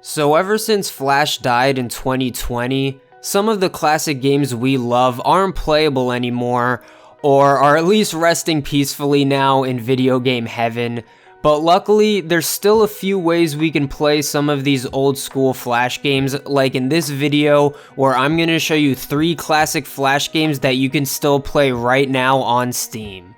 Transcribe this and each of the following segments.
So ever since Flash died in 2020, some of the classic games we love aren't playable anymore, or are at least resting peacefully now in video game heaven. But luckily, there's still a few ways we can play some of these old school Flash games, like in this video, where I'm going to show you 3 classic Flash games that you can still play right now on Steam.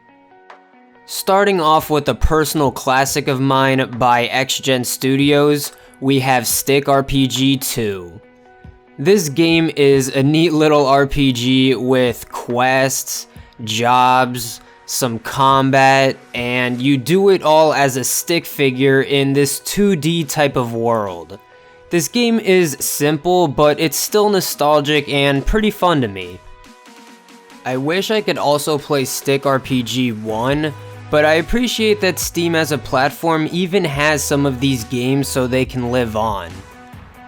Starting off with a personal classic of mine by XGen Studios, we have Stick RPG 2. This game is a neat little RPG with quests, jobs, some combat, and you do it all as a stick figure in this 2D type of world. This game is simple, but it's still nostalgic and pretty fun to me. I wish I could also play Stick RPG 1, but I appreciate that Steam as a platform even has some of these games so they can live on.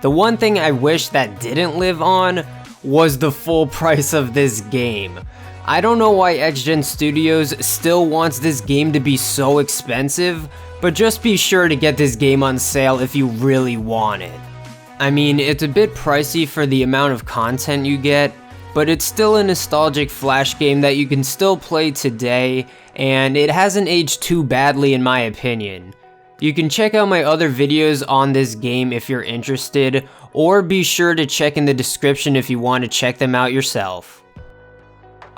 The one thing I wish that didn't live on was the full price of this game. I don't know why XGen Studios still wants this game to be so expensive, but just be sure to get this game on sale if you really want it. I mean, it's a bit pricey for the amount of content you get, but it's still a nostalgic Flash game that you can still play today, and it hasn't aged too badly in my opinion. You can check out my other videos on this game if you're interested, or be sure to check in the description if you want to check them out yourself.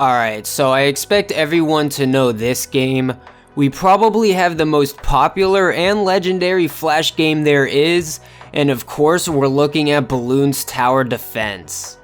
Alright, so I expect everyone to know this game. We probably have the most popular and legendary Flash game there is, and of course we're looking at Bloons Tower Defense.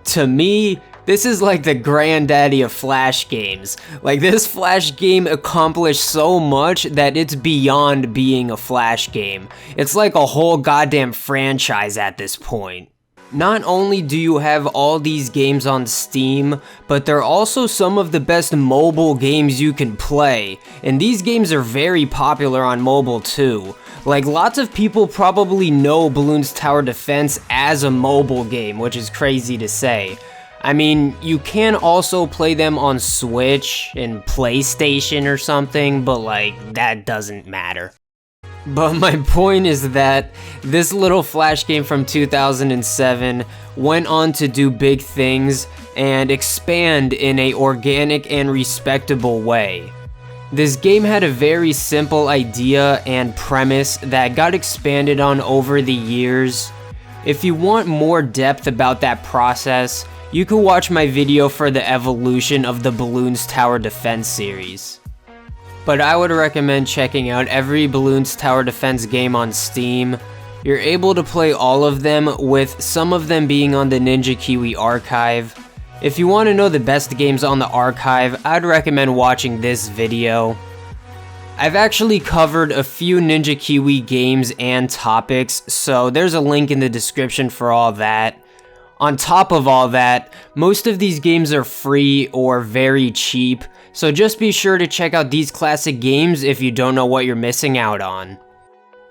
To me, this is like the granddaddy of Flash games. Like, this Flash game accomplished so much that it's beyond being a Flash game. It's like a whole goddamn franchise at this point. Not only do you have all these games on Steam, but they're also some of the best mobile games you can play, and these games are very popular on mobile too. Like, lots of people probably know Bloons Tower Defense as a mobile game, which is crazy to say. I mean, you can also play them on Switch and PlayStation or something, but like, that doesn't matter. But my point is that this little Flash game from 2007 went on to do big things and expand in a organic and respectable way. This game had a very simple idea and premise that got expanded on over the years. If you want more depth about that process, you can watch my video for the evolution of the Bloons Tower Defense series. But I would recommend checking out every Bloons Tower Defense game on Steam. You're able to play all of them, with some of them being on the Ninja Kiwi archive. If you want to know the best games on the archive, I'd recommend watching this video. I've actually covered a few Ninja Kiwi games and topics, so there's a link in the description for all that. On top of all that, most of these games are free or very cheap, so just be sure to check out these classic games if you don't know what you're missing out on.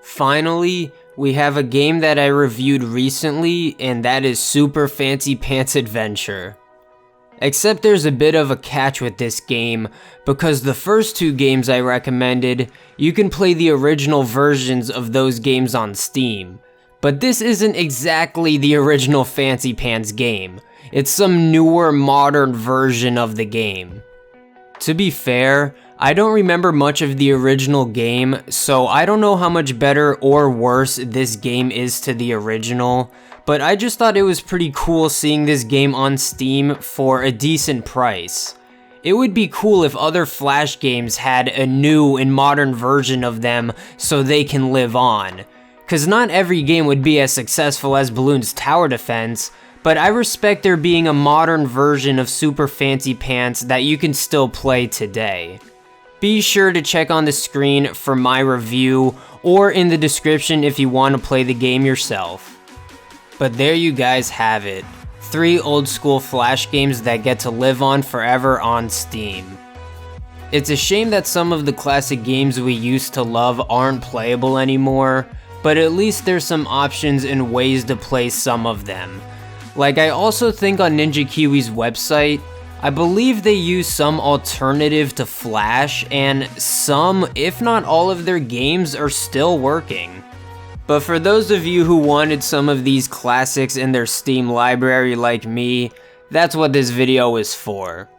Finally, we have a game that I reviewed recently, and that is Super Fancy Pants Adventure. Except there's a bit of a catch with this game, because the first 2 games I recommended, you can play the original versions of those games on Steam. But this isn't exactly the original Fancy Pants game. It's some newer, modern version of the game. To be fair, I don't remember much of the original game, so I don't know how much better or worse this game is to the original, but I just thought it was pretty cool seeing this game on Steam for a decent price. It would be cool if other Flash games had a new and modern version of them so they can live on. Cause not every game would be as successful as Bloons Tower Defense, but I respect there being a modern version of Super Fancy Pants that you can still play today. Be sure to check on the screen for my review, or in the description if you want to play the game yourself. But there you guys have it. 3 old school Flash games that get to live on forever on Steam. It's a shame that some of the classic games we used to love aren't playable anymore, but at least there's some options and ways to play some of them. Like, I also think on Ninja Kiwi's website, I believe they use some alternative to Flash, and some, if not all of their games are still working. But for those of you who wanted some of these classics in their Steam library like me, that's what this video is for.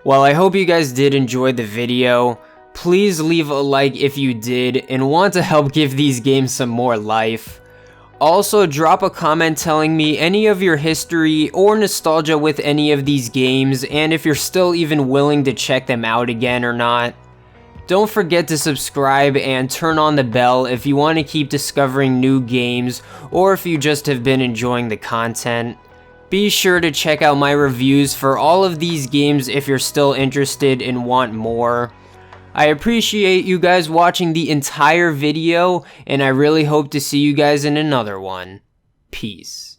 Well, I hope you guys did enjoy the video. Please leave a like if you did and want to help give these games some more life. Also, drop a comment telling me any of your history or nostalgia with any of these games, and if you're still even willing to check them out again or not. Don't forget to subscribe and turn on the bell if you want to keep discovering new games, or if you just have been enjoying the content. Be sure to check out my reviews for all of these games if you're still interested and want more. I appreciate you guys watching the entire video, and I really hope to see you guys in another one. Peace.